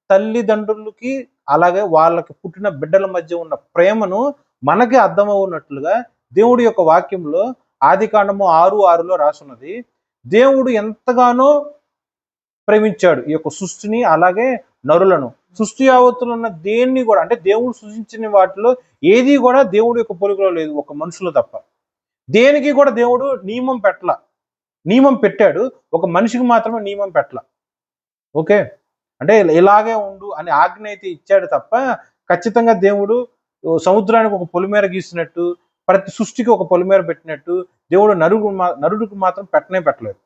తల్లిదండ్రులకి, అలాగే వాళ్ళకి పుట్టిన బిడ్డల మధ్య ఉన్న ప్రేమను మనకి అర్థమవునట్లుగా దేవుడి యొక్క వాక్యంలో ఆదికాండము 6:6లో రాసున్నది. దేవుడు ఎంతగానో ప్రేమించాడు ఈ యొక్క సృష్టిని, అలాగే నరులను. సృష్టి యావత్తులో ఉన్న దేన్ని కూడా, అంటే దేవుడు సృష్టించిన వాటిలో ఏది కూడా దేవుడి యొక్క పోలికలో లేదు, ఒక మనుషులు తప్ప. దేనికి కూడా దేవుడు నియమం పెట్టాడు, ఒక మనిషికి మాత్రమే నియమం పెట్టల. ఓకే, అంటే ఇలాగే ఉండు అని ఆజ్ఞ అయితే ఇచ్చాడు తప్ప, ఖచ్చితంగా దేవుడు సముద్రానికి ఒక పొలిమేర గీసినట్టు, ప్రతి సృష్టికి ఒక పొలిమేర పెట్టినట్టు దేవుడు నరుడికి మాత్రం పెట్టలేదు.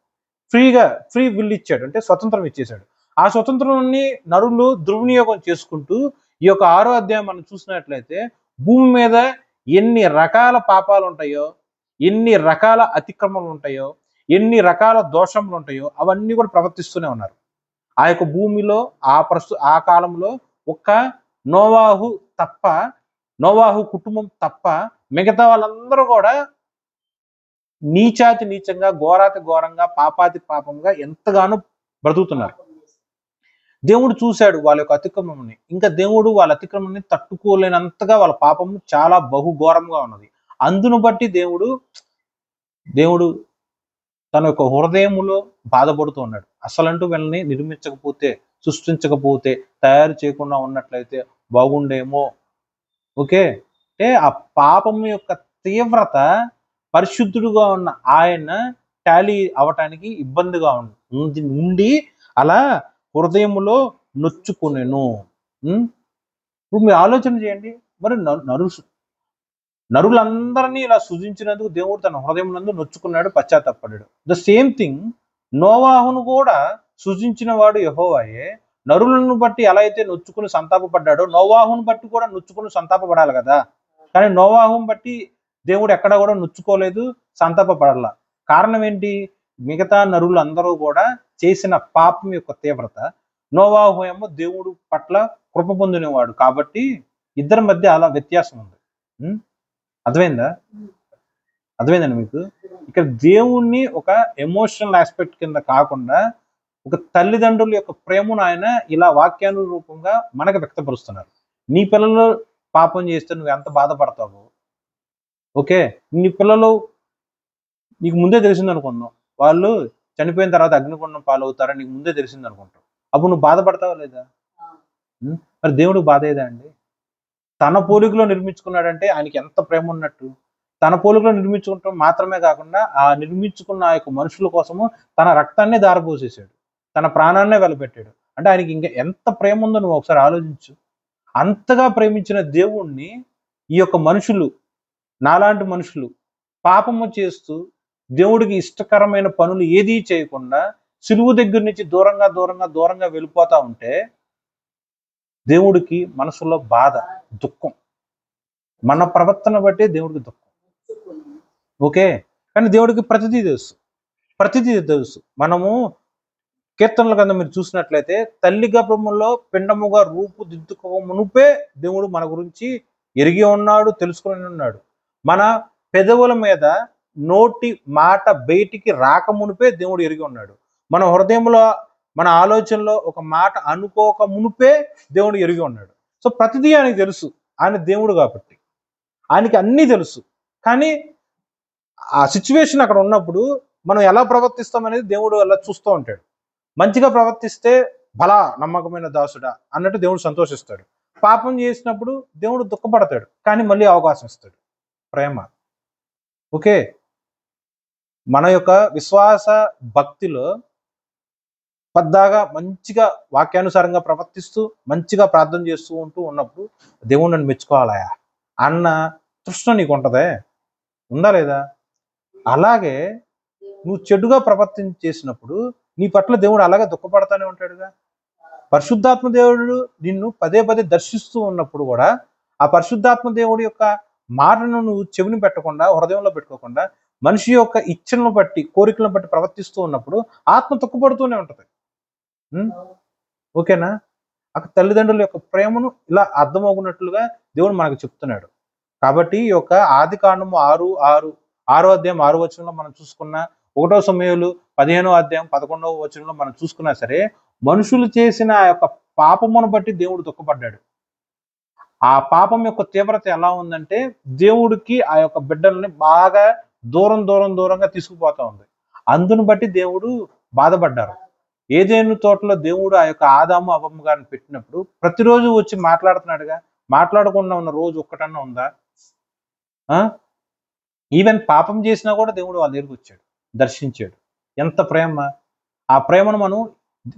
ఫ్రీ విల్ ఇచ్చాడు, అంటే స్వతంత్రం ఇచ్చేశాడు. ఆ స్వతంత్రాన్ని నరులు దుర్వినియోగం చేసుకుంటూ, ఈ యొక్క 6వ అధ్యాయం మనం చూసినట్లయితే భూమి మీద ఎన్ని రకాల పాపాలు ఉంటాయో, ఎన్ని రకాల అతిక్రమలు ఉంటాయో, ఎన్ని రకాల దోషములు ఉంటాయో అవన్నీ కూడా ప్రవర్తిస్తూనే ఉన్నారు. ఆ యొక్క భూమిలో ఆ కాలంలో ఒక్క నోవాహు కుటుంబం తప్ప మిగతా వాళ్ళందరూ కూడా నీచాతి నీచంగా, ఘోరాతి ఘోరంగా, పాపాతి పాపంగా ఎంతగానో బ్రతుకుతున్నారు. దేవుడు చూశాడు వాళ్ళ యొక్క అతిక్రమణని. ఇంకా దేవుడు వాళ్ళ అతిక్రమణని తట్టుకోలేనంతగా వాళ్ళ పాపము చాలా బహుఘోరంగా ఉన్నది. అందును బట్టి దేవుడు తన యొక్క హృదయములో బాధపడుతూ ఉన్నాడు. అసలంటూ వీళ్ళని నిర్మించకపోతే, సృష్టించకపోతే, తయారు చేయకుండా ఉన్నట్లయితే బాగుండేమో. ఓకే, అంటే ఆ పాపం యొక్క తీవ్రత పరిశుద్ధుడుగా ఉన్న ఆయన టాలీ అవటానికి ఇబ్బందిగా ఉండి అలా హృదయములో నొచ్చుకునేను. ఇప్పుడు మీరు ఆలోచన చేయండి, మరి నరులందరినీ ఇలా సృజించినందుకు దేవుడు తన హృదయం నందు నొచ్చుకున్నాడు, పశ్చాత్తాపడ్డాడు. ద సేమ్ థింగ్ నోవాహును కూడా సృజించిన వాడు యెహోవాయే. నరులను బట్టి ఎలా అయితే నొచ్చుకుని సంతాపపడ్డాడో, నోవాహును బట్టి కూడా నొచ్చుకుని సంతాపపడాలి కదా. కానీ నోవాహును బట్టి దేవుడు ఎక్కడా కూడా నొచ్చుకోలేదు, సంతాపపడాల. కారణం ఏంటి? మిగతా నరులు అందరూ కూడా చేసిన పాపం యొక్క తీవ్రత. నోవాహు ఏమో దేవుడు పట్ల కృప పొందినవాడు కాబట్టి ఇద్దరి మధ్య అలా వ్యత్యాసం ఉంది. అర్థమైందండి మీకు? ఇక్కడ దేవుణ్ణి ఒక ఎమోషనల్ ఆస్పెక్ట్ కింద కాకుండా, ఒక తల్లిదండ్రుల యొక్క ప్రేమను ఆయన ఇలా వాక్యానురూపంగా మనకు వ్యక్తపరుస్తున్నారు. నీ పిల్లలు పాపం చేస్తే నువ్వు ఎంత బాధపడతావు? ఓకే, నీ పిల్లలు నీకు ముందే తెలిసింది అనుకుందాం, వాళ్ళు చనిపోయిన తర్వాత అగ్నిగుండం పాలవుతారని నీకు ముందే తెలిసింది అనుకుంటావు. అప్పుడు నువ్వు బాధపడతావా లేదా? మరి దేవుడికి బాధ ఏదా అండి? తన పోలికలో నిర్మించుకున్నాడంటే ఆయనకి ఎంత ప్రేమ ఉన్నట్టు. తన పోలికలో నిర్మించుకుంటాం మాత్రమే కాకుండా, ఆ నిర్మించుకున్న ఆ యొక్క మనుషుల కోసము తన రక్తాన్ని దారపోసేసాడు, తన ప్రాణాన్నే వెలపెట్టాడు. అంటే ఆయనకి ఇంకా ఎంత ప్రేమ ఉందో నువ్వు ఒకసారి ఆలోచించు. అంతగా ప్రేమించిన దేవుణ్ణి ఈ యొక్క మనుషులు, నాలాంటి మనుషులు పాపము చేస్తూ, దేవుడికి ఇష్టకరమైన పనులు ఏదీ చేయకుండా సిలువు దగ్గర నుంచి దూరంగా వెళ్ళిపోతా ఉంటే దేవుడికి మనసులో బాధ, దుఃఖం. మన ప్రవర్తన బట్టే దేవుడికి దుఃఖం. ఓకే, కానీ దేవుడికి ప్రతిదీ తెలుసు. మనము కీర్తనల కింద మీరు చూసినట్లయితే, తల్లి గర్భములో పిండముగా రూపుదిద్దుకోక మునుపే దేవుడు మన గురించి ఎరిగి ఉన్నాడు, తెలుసుకుని ఉన్నాడు. మన పెదవుల మీద నోటి మాట బయటికి రాక మునిపే దేవుడు ఎరిగి ఉన్నాడు. మన హృదయంలో, మన ఆలోచనలో ఒక మాట అనుకోక మునిపే దేవుడు ఎరిగి ఉన్నాడు. సో ప్రతిదీ ఆయనకి తెలుసు. ఆయన దేవుడు కాబట్టి ఆయనకి అన్నీ తెలుసు. కానీ ఆ సిచ్యువేషన్ అక్కడ ఉన్నప్పుడు మనం ఎలా ప్రవర్తిస్తాం అనేది దేవుడు అలా చూస్తూ ఉంటాడు. మంచిగా ప్రవర్తిస్తే బలా నమ్మకమైన దాసుడా అన్నట్టు దేవుడు సంతోషిస్తాడు. పాపం చేసినప్పుడు దేవుడు దుఃఖపడతాడు, కానీ మళ్ళీ అవకాశం ఇస్తాడు. ప్రేమ. ఓకే, మన యొక్క విశ్వాస భక్తిలో పద్దాగా మంచిగా వాక్యానుసారంగా ప్రవర్తిస్తూ, మంచిగా ప్రార్థన చేస్తూ ఉన్నప్పుడు దేవుడు నన్ను మెచ్చుకోవాలయా అన్న తృష్ణ నీకు ఉందా లేదా? అలాగే నువ్వు చెడుగా చేసినప్పుడు నీ పట్ల దేవుడు అలాగే దుఃఖపడతానే ఉంటాడుగా. పరిశుద్ధాత్మ దేవుడు నిన్ను పదే దర్శిస్తూ ఉన్నప్పుడు కూడా, ఆ పరిశుద్ధాత్మ దేవుడి యొక్క మాటను నువ్వు చెవిని పెట్టకుండా, హృదయంలో పెట్టుకోకుండా, మనిషి యొక్క ఇచ్చలను బట్టి, కోరికలను బట్టి ప్రవర్తిస్తూ ఉన్నప్పుడు ఆత్మ తొక్కుపడుతూనే ఉంటది. ఉం? ఓకేనా? అక్కడ తల్లిదండ్రుల యొక్క ప్రేమను ఇలా అర్థమవుకున్నట్లుగా దేవుడు మనకు చెప్తున్నాడు. కాబట్టి ఈ యొక్క ఆది కాండము 6 అధ్యాయం 6 వచనంలో మనం చూసుకున్న, 1 సమూయేలు 15 అధ్యాయం 11 వచనంలో మనం చూసుకున్నా సరే, మనుషులు చేసిన ఆ యొక్క పాపమును బట్టి దేవుడు దుఃఖపడ్డాడు. ఆ పాపం యొక్క తీవ్రత ఎలా ఉందంటే, దేవుడికి ఆ యొక్క బిడ్డల్ని బాగా దూరంగా తీసుకుపోతా ఉంది. అందును బట్టి దేవుడు బాధపడ్డారు. ఏదేను తోటలో దేవుడు ఆ యొక్క ఆదాము అవ్వమ్మ గారిని పెట్టినప్పుడు ప్రతిరోజు వచ్చి మాట్లాడుతున్నాడుగా. మాట్లాడకుండా ఉన్న రోజు ఒక్కటన్నా ఉందా? ఈవెన్ పాపం చేసినా కూడా దేవుడు వాళ్ళ దగ్గరికి వచ్చాడు, దర్శించాడు. ఎంత ప్రేమ! ఆ ప్రేమను మనం,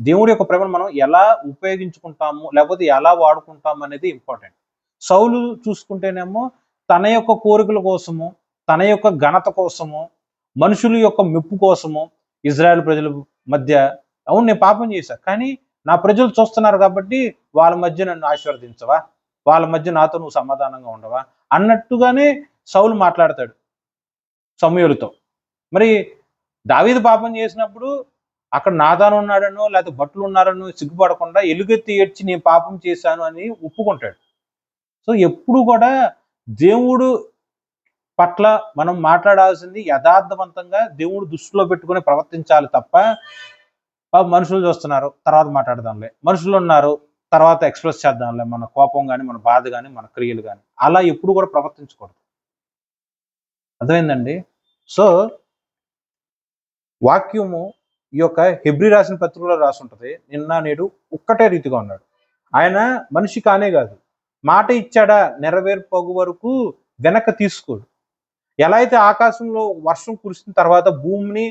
దేవుడి యొక్క ప్రేమను మనం ఎలా ఉపయోగించుకుంటాము, లేకపోతే ఎలా వాడుకుంటాము అనేది ఇంపార్టెంట్. సౌలు చూసుకుంటేనేమో తన యొక్క కోరికల కోసము, తన యొక్క ఘనత కోసము, మనుషుల యొక్క మెప్పు కోసము ఇజ్రాయెల్ ప్రజల మధ్య, అవును నేను పాపం చేశా, కానీ నా ప్రజలు చూస్తున్నారు కాబట్టి వాళ్ళ మధ్య నన్ను ఆశీర్వదించవా, వాళ్ళ మధ్య నాతో నువ్వు సమాధానంగా ఉండవా అన్నట్టుగానే సౌలు మాట్లాడతాడు సమూయేలుతో. మరి దావీదు పాపం చేసినప్పుడు అక్కడ నాతాను ఉన్నాడనో లేకపోతే భటులు ఉన్నారనో సిగ్గుపడకుండా ఎలుగెత్తి ఏడ్చి నేను పాపం చేశాను అని ఒప్పుకుంటాడు. సో ఎప్పుడు కూడా దేవుడు పట్ల మనం మాట్లాడాల్సింది యథార్థవంతంగా దేవుడు దృష్టిలో పెట్టుకుని ప్రవర్తించాలి తప్ప, మనుషులు చూస్తున్నారు తర్వాత మాట్లాడదాంలే, మనుషులు ఉన్నారు తర్వాత ఎక్స్ప్రెస్ చేద్దాంలే మన కోపం కానీ, మన బాధ కానీ, మన క్రియలు కానీ, అలా ఎప్పుడు కూడా ప్రవర్తించకూడదు. అర్థమైందండి? సో వాక్యము ఈ యొక్క హెబ్రీ రాసిన పత్రికలో రాసి ఉంటుంది, నిన్న నేడు ఒక్కటే రీతిగా ఉన్నాడు. ఆయన మనిషి కానే కాదు, మాట ఇచ్చాడా నెరవేర్పగు వరకు వెనక తీసుకోడు. ఎలా అయితే ఆకాశంలో వర్షం కురిసిన తర్వాత భూమిని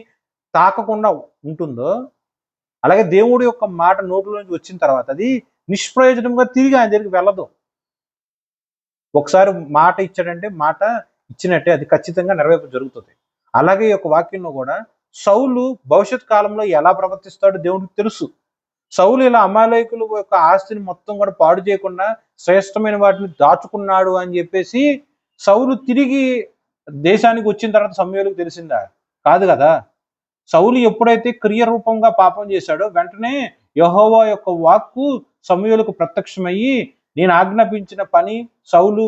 తాకకుండా ఉంటుందో, అలాగే దేవుడి యొక్క మాట నోట్లో నుంచి వచ్చిన తర్వాత అది నిష్ప్రయోజనంగా తిరిగి ఆయన దగ్గరికి వెళ్ళదు. ఒకసారి మాట ఇచ్చాడంటే మాట ఇచ్చినట్టే, అది ఖచ్చితంగా నెరవేర్పు జరుగుతుంది. అలాగే ఈ యొక్క వాక్యంలో కూడా సౌలు భవిష్యత్ కాలంలో ఎలా ప్రవర్తిస్తాడో దేవుడికి తెలుసు. సౌలు ఇలా అమాలేకుల యొక్క ఆస్తిని మొత్తం కూడా పాడు చేయకుండా శ్రేష్టమైన వాటిని దాచుకున్నాడు అని చెప్పేసి సౌలు తిరిగి దేశానికి వచ్చిన తర్వాత సమూయేలుకు తెలిసిందా? కాదు కదా. సౌలు ఎప్పుడైతే క్రియ రూపంగా పాపం చేశాడో వెంటనే యెహోవా యొక్క వాక్కు సమూయేలుకు ప్రత్యక్షమయ్యి, నేను ఆజ్ఞాపించిన పని సౌలు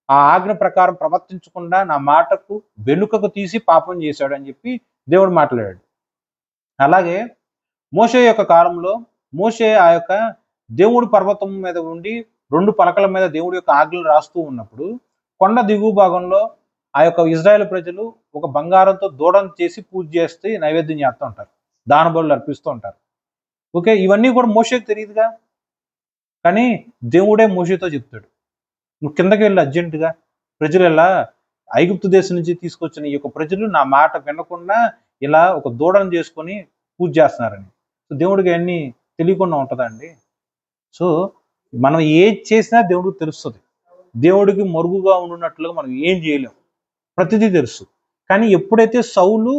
ఆ ఆజ్ఞ ప్రకారం ప్రవర్తించకుండా నా మాటకు వెనుకకు తీసి పాపం చేశాడు అని చెప్పి దేవుడు మాట్లాడాడు. అలాగే మోషే యొక్క కాలంలో మోషే ఆ యొక్క దేవుడి పర్వతం మీద ఉండి 2 పలకల మీద దేవుడి యొక్క ఆజ్ఞలు రాస్తూ ఉన్నప్పుడు కొండ దిగువ భాగంలో ఆ యొక్క ఇజ్రాయెల్ ప్రజలు ఒక బంగారంతో దూడను చేసి పూజ చేస్తే నైవేద్యం చేస్తూ ఉంటారు, దాన బలులు అర్పిస్తూ ఉంటారు. ఓకే, ఇవన్నీ కూడా మోషేకి తెలియదుగా. కానీ దేవుడే మోషేతో చెప్తాడు, నువ్వు కిందకి వెళ్ళి అర్జెంటుగా, ప్రజలు ఇలా ఐగుప్తు దేశం నుంచి తీసుకొచ్చిన ఈ యొక్క ప్రజలు నా మాట వినకుండా ఇలా ఒక దూడను చేసుకొని పూజ చేస్తున్నారని. సో దేవుడికి అన్నీ తెలియకుండా ఉంటుందండి. సో మనం ఏది చేసినా దేవుడికి తెలుస్తుంది. దేవుడికి మరుగుగా ఉన్నట్లుగా మనం ఏం చేయలేం, ప్రతిదీ తెలుసు. కానీ ఎప్పుడైతే సౌలు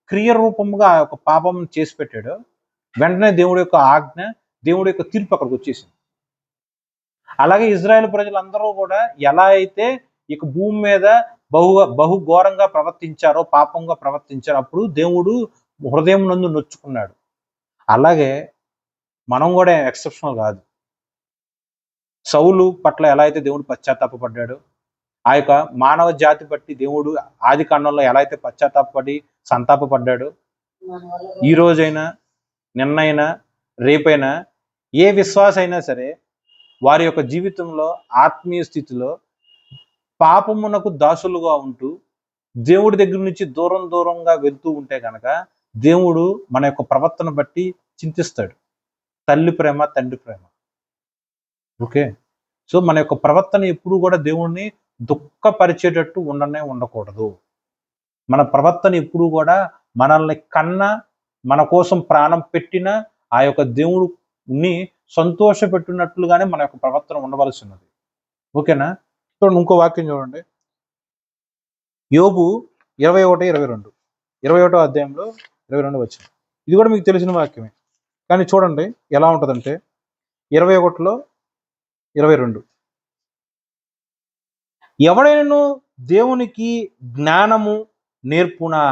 క్రియ రూపంగా ఆ యొక్క పాపం చేసి పెట్టాడో వెంటనే దేవుడి యొక్క ఆజ్ఞ, దేవుడి యొక్క తీర్పు అక్కడికి వచ్చేసింది. అలాగే ఇజ్రాయెల్ ప్రజలందరూ కూడా ఎలా అయితే ఇక భూమి మీద బహు ఘోరంగా ప్రవర్తించారో, పాపంగా ప్రవర్తించారో, అప్పుడు దేవుడు హృదయం నందు నొచ్చుకున్నాడు. అలాగే మనం కూడా ఎక్సెప్షనల్ కాదు. సౌలు పట్ల ఎలా అయితే దేవుడు పశ్చాత్తాపడ్డాడో, ఆ యొక్క మానవ జాతి బట్టి దేవుడు ఆది కాండంలో ఎలా అయితే పశ్చాత్తాపడి సంతాపడ్డాడో, ఈ రోజైనా నిన్నైనా రేపైనా ఏ విశ్వాస అయినా సరే వారి యొక్క జీవితంలో ఆత్మీయ స్థితిలో పాపమునకు దాసులుగా ఉంటూ దేవుడి దగ్గర నుంచి దూరంగా వెళ్తూ ఉంటే కనుక దేవుడు మన యొక్క ప్రవర్తన బట్టి చింతిస్తాడు. తల్లి ప్రేమ, తండ్రి ప్రేమ. ఓకే, సో మన యొక్క ప్రవర్తన ఎప్పుడు కూడా దేవుణ్ణి దుఃఖపరిచేటట్టు ఉండకూడదు. మన ప్రవర్తన ఎప్పుడు కూడా మనల్ని కన్నా, మన కోసం ప్రాణం పెట్టిన ఆ యొక్క దేవుడిని సంతోష పెట్టినట్లుగానే మన యొక్క ప్రవర్తన ఉండవలసినది. ఓకేనా? చూడండి, ఇంకో వాక్యం చూడండి, యోబు 21 అధ్యాయంలో 22 వచ్చింది. ఇది కూడా మీకు తెలిసిన వాక్యమే, కానీ చూడండి ఎలా ఉంటుందంటే 21లో 22, ఎవడైనను దేవునికి జ్ఞానము నేర్పునా.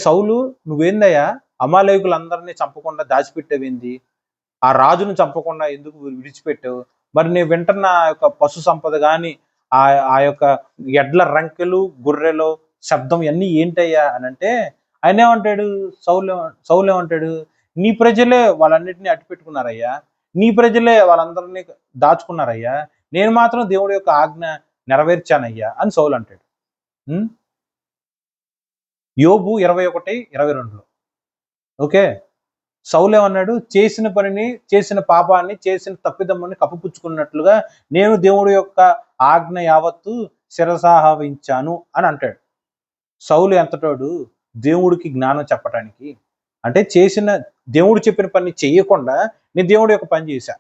సౌలు, నువ్వేందయ్యా అమాలేకులందరినీ చంపకుండా దాచిపెట్టేవింది? ఆ రాజును చంపకుండా ఎందుకు విడిచిపెట్టావు? మరి నేను వింటున్న ఆ యొక్క పశు సంపద కానీ, ఆ ఆ యొక్క ఎడ్ల రంకెలు, గొర్రెలు శబ్దం ఇవన్నీ ఏంటయ్యా అని అంటే, ఆయన ఏమంటాడు? సౌలు ఏమంటాడు? నీ ప్రజలే వాళ్ళన్నిటిని అట్టిపెట్టుకున్నారయ్యా, నీ ప్రజలే వాళ్ళందరినీ దాచుకున్నారయ్యా, నేను మాత్రం దేవుడి యొక్క ఆజ్ఞ నెరవేర్చానయ్యా అని సౌలు అంటాడు. యోబు 21:22. ఓకే, సౌలు ఏమన్నాడు? చేసిన పనిని, చేసిన పాపాన్ని, చేసిన తప్పిదమ్మని కప్పిపుచ్చుకున్నట్లుగా నేను దేవుడి యొక్క ఆజ్ఞ యావత్తు శిరసావహించాను అని అంటాడు. సౌలు ఎంతటోడు దేవుడికి జ్ఞానం చెప్పటానికి? అంటే దేవుడు చెప్పిన పని చెయ్యకుండా నేను దేవుడి యొక్క పని చేశా,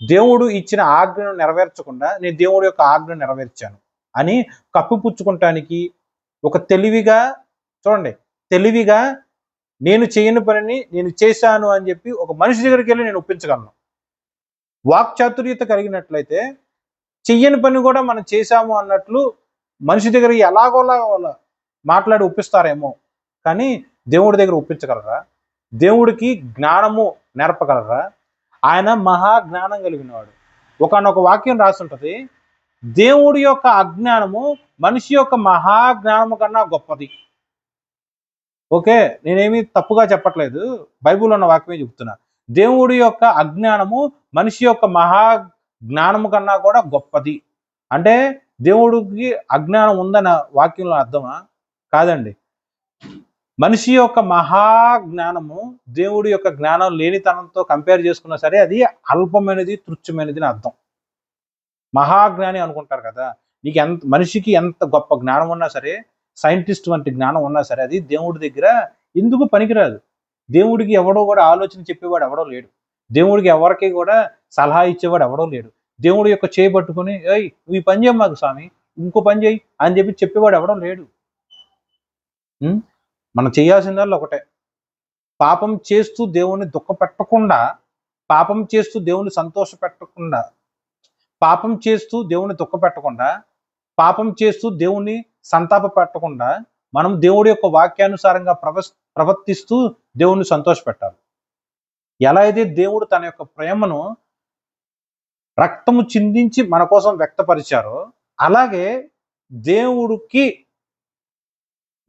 దేవుడు ఇచ్చిన ఆజ్ఞను నెరవేర్చకుండా నేను దేవుడి యొక్క ఆజ్ఞను నెరవేర్చాను అని కప్పిపుచ్చుకుంటానికి ఒక తెలివిగా, చూడండి, తెలివిగా నేను చేయని పనిని నేను చేశాను అని చెప్పి ఒక మనిషి దగ్గరికి వెళ్ళి నేను ఒప్పించగలను. వాక్చాతుర్యత కలిగినట్లయితే చెయ్యని పని కూడా మనం చేశాము అన్నట్లు మనిషి దగ్గర ఎలాగోలా మాట్లాడి ఒప్పిస్తారేమో, కానీ దేవుడి దగ్గర ఒప్పించగలరా? దేవుడికి జ్ఞానము నేర్పగలరా? ఆయన మహా జ్ఞానం కలిగినవాడు. ఒకనొక వాక్యం రాస్తుంటది, దేవుడి యొక్క అజ్ఞానము మనిషి యొక్క మహాజ్ఞానము కన్నా గొప్పది. ఓకే, నేనేమి తప్పుగా చెప్పట్లేదు, బైబిల్లో ఉన్న వాక్యమే చెప్తున్నా. దేవుడి యొక్క అజ్ఞానము మనిషి యొక్క మహా జ్ఞానము కన్నా కూడా గొప్పది. అంటే దేవుడికి అజ్ఞానం ఉందన్న వాక్యంలో అర్థమా? కాదండి. మనిషి యొక్క మహాజ్ఞానము దేవుడి యొక్క జ్ఞానం లేనితనంతో కంపేర్ చేసుకున్నా సరే అది అల్పమైనది, తుచ్చమైనది అని అర్థం. మహాజ్ఞాని అనుకుంటారు కదా, మనిషికి ఎంత గొప్ప జ్ఞానం ఉన్నా సరే, సైంటిస్ట్ వంటి జ్ఞానం ఉన్నా సరే, అది దేవుడి దగ్గర ఎందుకు పనికిరాదు. దేవుడికి ఎవడో కూడా ఆలోచన చెప్పేవాడు ఎవడో లేడు, దేవుడికి ఎవరికి కూడా సలహా ఇచ్చేవాడు ఎవడో లేడు. దేవుడి యొక్క చేయి పట్టుకుని నువ్వు ఈ పని చేయమాకు స్వామి, ఇంకో పని చేయి అని చెప్పేవాడు ఎవడో లేడు. మనం చేయాల్సిందల్లా ఒకటే, పాపం చేస్తూ దేవుణ్ణి దుఃఖపెట్టకుండా, పాపం చేస్తూ దేవుణ్ణి సంతోషపెట్టకుండా, పాపం చేస్తూ దేవుణ్ణి దుఃఖపెట్టకుండా, పాపం చేస్తూ దేవుణ్ణి సంతాప పెట్టకుండా మనం దేవుడి యొక్క వాక్యానుసారంగా ప్రవర్తిస్తూ దేవుణ్ణి సంతోషపెట్టాలి. ఎలా అయితే దేవుడు తన యొక్క ప్రేమను రక్తము చిందించి మన కోసం వ్యక్తపరిచారో, అలాగే దేవుడికి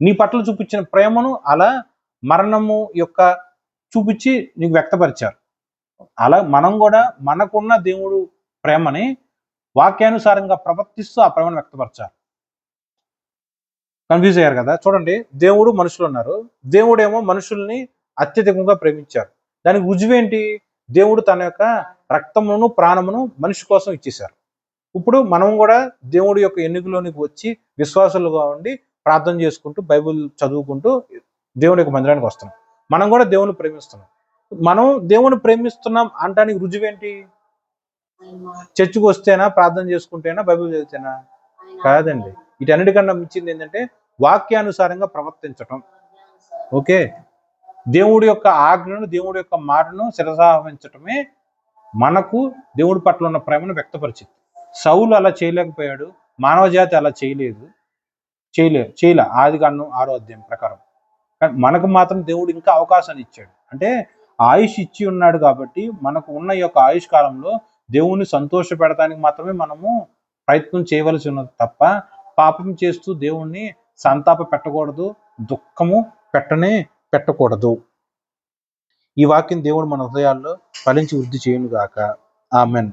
నీ పట్ల చూపించిన ప్రేమను అలా మరణము యొక్క చూపించి నీకు వ్యక్తపరిచారు. అలా మనం కూడా మనకున్న దేవుడు ప్రేమని వాక్యానుసారంగా ప్రవర్తిస్తూ ఆ ప్రేమను వ్యక్తపరచాలి. కన్ఫ్యూజ్ అయ్యారు కదా? చూడండి, దేవుడు మనుషులు ఉన్నారు, దేవుడేమో మనుషుల్ని అత్యధికంగా ప్రేమించారు. దానికి రుజువేంటి? దేవుడు తన యొక్క రక్తమును, ప్రాణమును మనిషి కోసం ఇచ్చేశారు. ఇప్పుడు మనం కూడా దేవుడి యొక్క ఎన్నికలోనికి వచ్చి విశ్వాసులుగా ఉండి ప్రార్థన చేసుకుంటూ, బైబిల్ చదువుకుంటూ దేవుడి యొక్క మందిరానికి వస్తున్నాం. మనం కూడా దేవుని ప్రేమిస్తున్నాం. మనం దేవుని ప్రేమిస్తున్నాం అంటానికి రుజువేంటి? చర్చికి వస్తేనా, ప్రార్థన చేసుకుంటేనా, బైబిల్ చదివితేనా? కాదండి. వీటన్నిటికన్నా మించింది ఏంటంటే వాక్యానుసారంగా ప్రవర్తించటం. ఓకే, దేవుడి యొక్క ఆజ్ఞను, దేవుడి యొక్క మాటను శిరసావహించటమే మనకు దేవుడి పట్ల ఉన్న ప్రేమను వ్యక్తపరిచింది. సౌలు అలా చేయలేకపోయాడు, మానవ జాతి అలా చేయలే ఆదికాండం 6వ అధ్యాయం ప్రకారం. కానీ మనకు మాత్రం దేవుడు ఇంకా అవకాశాన్ని ఇచ్చాడు. అంటే ఆయుష్ ఇచ్చి ఉన్నాడు కాబట్టి మనకు ఉన్న ఈ యొక్క ఆయుష్ కాలంలో దేవుణ్ణి సంతోష పెడతానికి మాత్రమే మనము ప్రయత్నం చేయవలసి ఉన్నది తప్ప పాపం చేస్తూ దేవుణ్ణి సంతాప పెట్టకూడదు, దుఃఖము పెట్టకూడదు. ఈ వాక్యం దేవుడు మన హృదయాల్లో ఫలించి వృద్ధి చేయును గాక. ఆమెన్.